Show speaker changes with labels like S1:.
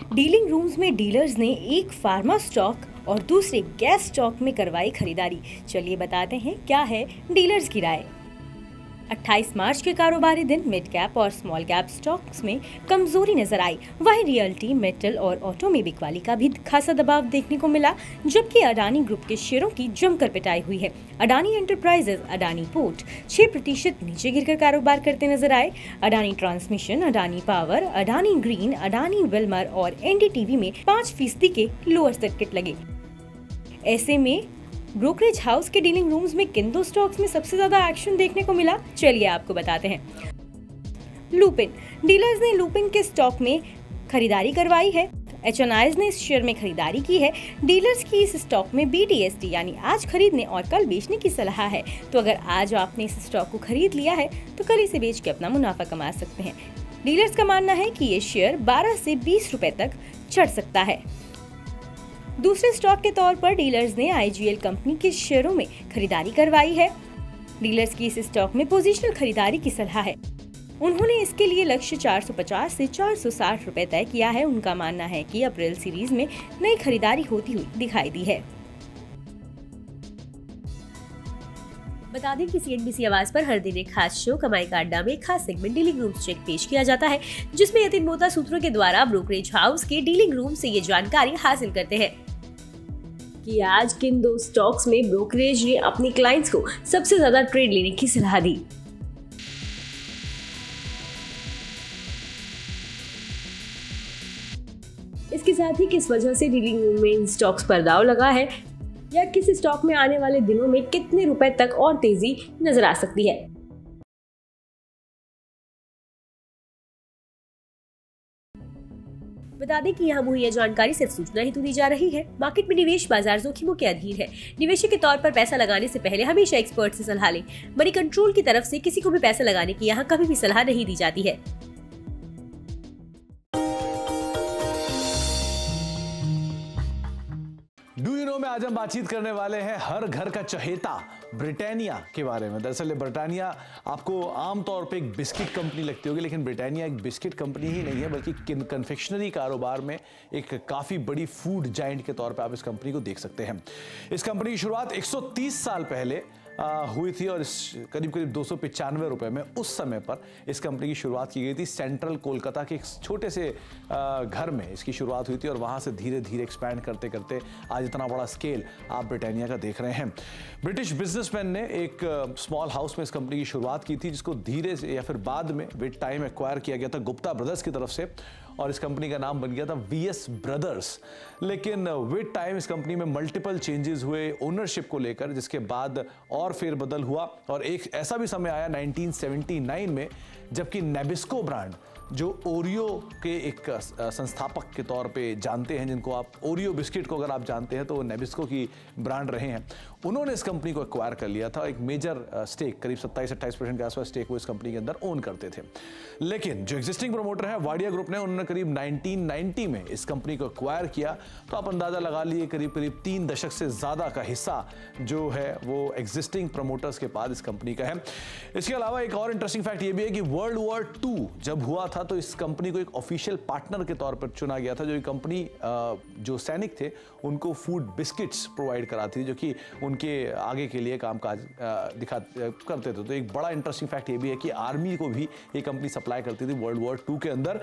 S1: Dealing rooms में dealers ने एक फार्मा स्टॉक और दूसरे गैस स्टॉक में करवाई खरीदारी। चलिए बताते हैं क्या है डीलर्स की राय। 28 मार्च के कारोबारी दिन मिड कैप और स्मॉल कैप स्टॉक्स में कमजोरी नजर आई। वहीं रियल्टी, मेटल और ऑटो में बिकवाली का भी खासा दबाव देखने को मिला, जबकि अडानी ग्रुप के शेयरों की जमकर पिटाई हुई है। अडानी एंटरप्राइजेज, अडानी पोर्ट 6% नीचे गिरकर कारोबार करते नजर आए। Adani transmission, Adani power, Adani green, Adani Wilmer और एनडीटीवी में 5% के लोअर सर्किट लगे। ऐसे में ब्रोकरेज हाउस के डीलिंग रूम्स में किन दो स्टॉक्स में सबसे ज्यादा एक्शन देखने को मिला, चलिए आपको बताते हैं। लुपिन, डीलर्स ने लुपिन के स्टॉक में खरीदारी करवाई है। एचएनआईज ने इस शेयर में खरीदारी की है। डीलर्स की इस स्टॉक में बीटीएसटी यानी आज खरीदने और कल बेचने की सलाह है। तो अगर आज आपने इस स्टॉक को खरीद लिया है तो कल इसे बेच के अपना मुनाफा कमा सकते हैं। डीलर्स का मानना है कि ये शेयर 12 से 20 रुपए तक चढ़ सकता है। दूसरे स्टॉक के तौर पर डीलर्स ने आईजीएल कंपनी के शेयरों में खरीदारी करवाई है। डीलर्स की इस स्टॉक में पोजिशनल खरीदारी की सलाह है। उन्होंने इसके लिए लक्ष्य 450 से 460 रुपए तय किया है। उनका मानना है कि अप्रैल सीरीज में नई खरीदारी होती हुई दिखाई दी है। बता दें कि सीएनबीसी आवाज पर हर दिन एक खास शो कमाई का अड्डा में एक खास सेगमेंट डीलिंग रूम चेक पेश किया जाता है, जिसमें यतिन मोहता सूत्रों के द्वारा ब्रोकरेज हाउस के डीलिंग रूम से ये जानकारी हासिल करते हैं कि आज किन दो स्टॉक्स में ब्रोकरेज ने अपनी क्लाइंट्स को सबसे ज्यादा ट्रेड लेने की सलाह दी। इसके साथ ही किस वजह से डीलिंग रूम में इन स्टॉक्स पर दांव लगा है या किस स्टॉक में आने वाले दिनों में कितने रुपए तक और तेजी नजर आ सकती है। बता दें कि यहाँ मुहैया जानकारी सिर्फ सूचना हेतु दी जा रही है। मार्केट में निवेश बाजार जोखिमों के अधीन है। निवेशक के तौर पर पैसा लगाने से पहले हमेशा एक्सपर्ट से सलाह लें। मनी कंट्रोल की तरफ से किसी को भी पैसा लगाने की यहाँ कभी भी सलाह नहीं दी जाती है।
S2: डू यू नो में आज हम बातचीत करने वाले हैं हर घर का चहेता ब्रिटानिया के बारे में। दरअसल ब्रिटानिया आपको आमतौर पे एक बिस्किट कंपनी लगती होगी, लेकिन ब्रिटानिया एक बिस्किट कंपनी ही नहीं है, बल्कि कन्फेक्शनरी कारोबार में एक काफ़ी बड़ी फूड जाइंट के तौर पे आप इस कंपनी को देख सकते हैं। इस कंपनी की शुरुआत 130 साल पहले हुई थी और इस करीब 295 रुपए में उस समय पर इस कंपनी की शुरुआत की गई थी। सेंट्रल कोलकाता के एक छोटे से घर में इसकी शुरुआत हुई थी और वहाँ से धीरे धीरे एक्सपैंड करते करते आज इतना बड़ा स्केल आप ब्रिटानिया का देख रहे हैं। ब्रिटिश बिजनेसमैन ने एक स्मॉल हाउस में इस कंपनी की शुरुआत की थी, जिसको धीरे से या फिर बाद में विद टाइम एक्वायर किया गया था गुप्ता ब्रदर्स की तरफ से और इस कंपनी का नाम बन गया था वीएस ब्रदर्स। लेकिन विद टाइम इस कंपनी में मल्टीपल चेंजेस हुए ओनरशिप को लेकर, जिसके बाद और फेरबदल हुआ और एक ऐसा भी समय आया 1979 में जबकि नेबिस्को ब्रांड, जो ओरियो के एक संस्थापक के तौर पे जानते हैं, जिनको आप ओरियो बिस्किट को अगर आप जानते हैं तो वो नेबिस्को की ब्रांड रहे हैं, उन्होंने इस कंपनी को एक्वायर कर लिया था। एक मेजर स्टेक करीब 27-28% के आसपास स्टेक वो इस कंपनी के अंदर ओन करते थे। लेकिन जो एग्जिस्टिंग प्रमोटर है वाडिया ग्रुप ने, उन्होंने करीब 1990 में इस कंपनी को एक्वायर किया। तो आप अंदाजा लगा लिए करीब 3 दशक से ज्यादा का हिस्सा जो है वो एग्जिस्टिंग प्रमोटर्स के पास इस कंपनी का है। इसके अलावा एक और इंटरेस्टिंग फैक्ट ये भी है कि वर्ल्ड वॉर 2 जब हुआ था तो इस कंपनी को एक ऑफिशियल पार्टनर के तौर पर चुना गया था। जो ये कंपनी जो सैनिक थे उनको फूड बिस्किट्स प्रोवाइड कराती थी, जो कि उनके आगे के लिए कामकाज करते थे। तो एक बड़ा इंटरेस्टिंग फैक्ट ये भी है कि आर्मी को भी ये कंपनी सप्लाई करती थी वर्ल्ड वॉर 2 के अंदर।